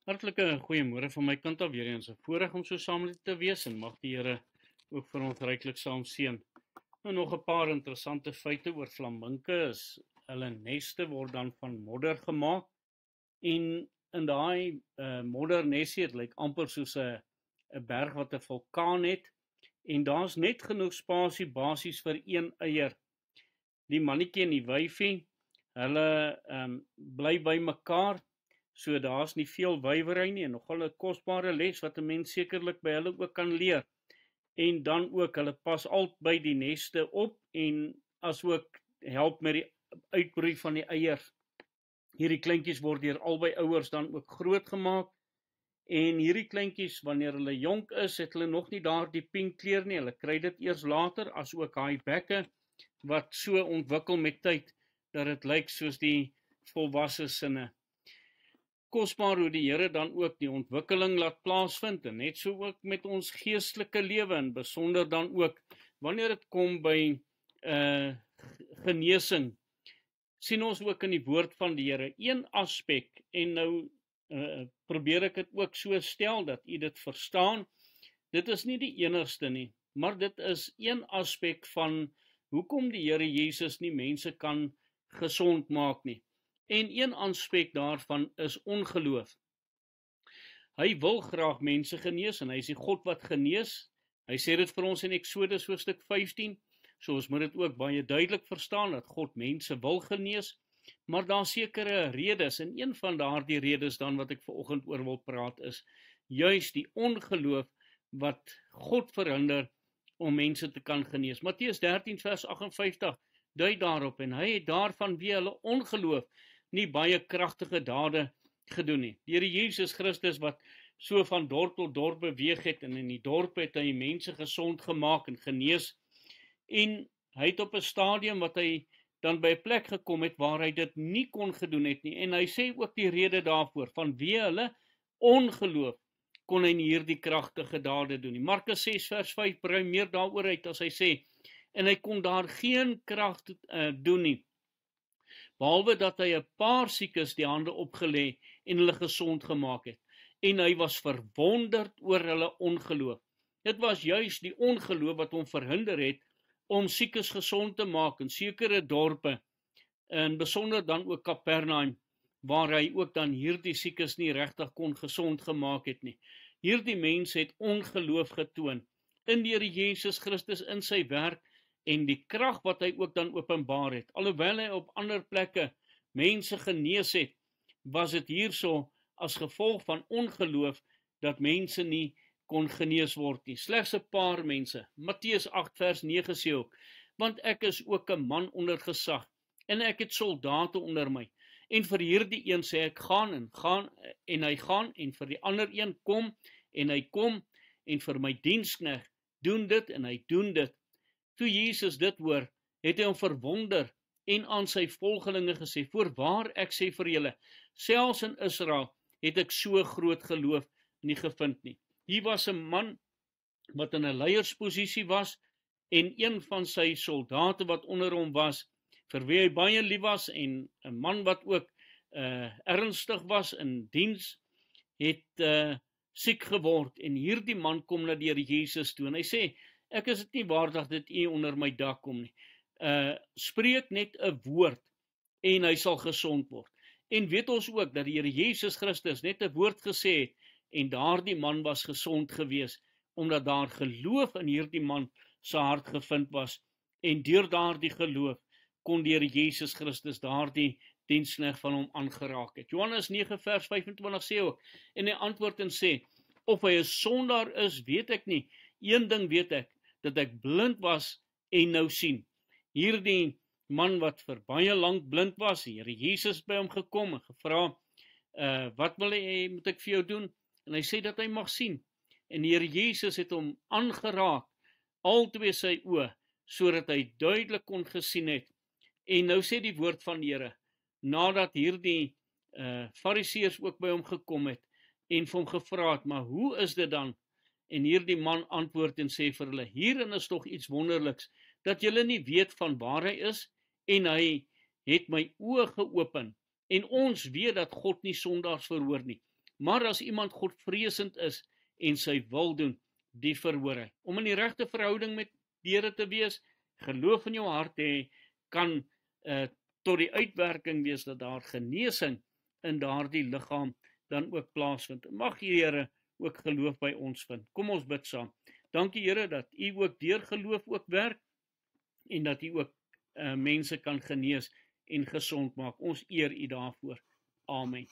Hartlike goeiemôre van my kant af weer eens. 'n Voorreg om so saam met u te wees en mag die Here ook vir ons ryklik saam seën. Nou nog 'n paar interessante feite oor flaminke is hulle neste word dan van modder gemaak en in daai moddernesie, dit lyk amper soos 'n berg wat 'n vulkaan het en daar's net genoeg spasie basies vir een eier. Die mannetjie en die wyfie, hulle bly by mekaar. So daar's nie veel wywery nie en nogal 'n kosbare les wat 'n mens sekerlik by hulle ook kan leer. En dan ook, hulle pas albei die neste op en as ook help met die uitbroei van die eiers. Hierdie kleintjies word deur albei ouers dan ook groot gemaak. En hierdie kleintjies, wanneer hulle jonk is, het hulle nog nie daardie pink kleur nie. Hulle kry dit eers later, as ook haaibekke wat so ontwikkel met tyd dat dit lyk soos die volwasse sinne. Kosbaar hoe die Here dan ook die ontwikkeling laat plaasvind en net so ook met ons geestelike lewe en besonder dan ook wanneer dit kom by genesing. Sien ons ook in die woord van die Here een aspek en nou probeer ek dit ook so stel dat u dit verstaan. Dit is nie die enigste nie, maar dit is een aspek van hoekom die Here Jesus nie mense kan gesond maak nie. En een aspek daarvan is ongeloof. Hy wil graag mense genees en hy is die God wat genees. Hy sê dit vir ons in Eksodus hoofstuk 15. So ons moet dit ook baie duidelik verstaan dat God mense wil genees, maar daar sekere redes en een van daardie redes dan wat ek vanoggend oor wil praat is juis die ongeloof wat God verhinder om mense te kan genees. Matteus 13 vers 58 dui daarop en hy het daarvan wie hulle ongeloof nie baie kragtige dade gedoen nie. Die Here Jesus Christus wat so van dorp tot dorp beweeg het en in die dorp het hy mense gesond gemaak en genees en hy het op 'n stadium wat hy dan by 'n plek gekom het waar hy dit nie kon gedoen het nie en hy sê ook die rede daarvoor, van wie hulle ongeloof kon hy nie hierdie kragtige dade doen nie. Markus 6 vers 5 brei meer daaroor uit as hy sê, en hy kon daar geen krag doen nie, behalwe dat hy 'n paar siekes die hande opgelê en hulle gesond gemaak het. En hy was verwonderd oor hulle ongeloof. Dit was juis die ongeloof wat hom verhinder het om siekes gesond te maak in sekere dorpe, en besonder dan ook Kapernaum, waar hy ook dan hierdie siekes nie regtig kon gesond gemaak het nie. Hierdie mense het ongeloof getoon in die Here Jesus Christus in sy werk en die krag wat hy ook dan openbaar het. Alhoewel hy op ander plekke mense genees het, was dit hierso as gevolg van ongeloof dat mense nie kon genees word nie. Slegs 'n paar mense. Matteus 8 vers 9 sê ook, want ek is ook 'n man onder gesag en ek het soldate onder my. En vir hierdie een sê ek gaan en hy gaan en vir die ander een kom en hy kom en vir my diensknegt doen dit en hy doen dit. Toe Jesus dit hoor, het hy hom verwonder en aan sy volgelinge gesê, voorwaar ek sê vir julle, selfs in Israel het ek so groot geloof nie gevind nie. Hier was 'n man wat in 'n leiersposisie was en een van sy soldate wat onder hom was, vir wie hy baie lief was en 'n man wat ook ernstig was in diens, het siek geword en hierdie man kom na die Here Jesus toe en hy sê, ek is dit nie waardig dat u onder my dak kom nie. Spreek net 'n woord en hy sal gesond word. En weet ons ook dat die Here Jesus Christus net 'n woord gesê het en daardie man was gesond gewees, omdat daar geloof in hierdie man se hart gevind was en deur daardie geloof kon die Here Jesus Christus daardie diensknegt van hom aangeraak het. Johannes 9 vers 25 sê ook, en hy antwoord en sê, of hy 'n sondaar is, weet ek nie. Een ding weet ek, dat ek blind was en nou sien. Hierdie man wat vir baie lank blind was, die Here Jesus by hom gekom en gevra, wat wil hy, moet ek vir jou doen? En hy sê dat hy mag sien. En die Here Jesus het hom aangeraak, albei sy oë, sodat hy duidelik kon gesien het. En nou sê die woord van die Here, nadat hierdie fariseërs ook by hom gekom het, en vir hom gevra het, maar hoe is dit dan? En hierdie man antwoord en sê vir hulle, hierin is tog iets wonderliks, dat julle nie weet van waar hy is, en hy het my oë geopen, en ons weet dat God nie sondaars verhoor nie. Maar as iemand godvreesend is en sy wil doen, die verhoor hy. Om in die regte verhouding met die Here te wees, geloof in jou hart hê, kan tot die uitwerking wees dat daar genesing in daardie liggaam dan ook plaasvind. Mag die Here ook geloof by ons vind. Kom ons bid saam. Dankie Here dat U ook deur geloof ook werk en dat U ook mense kan genees en gesond maak. Ons eer U daarvoor. Amen.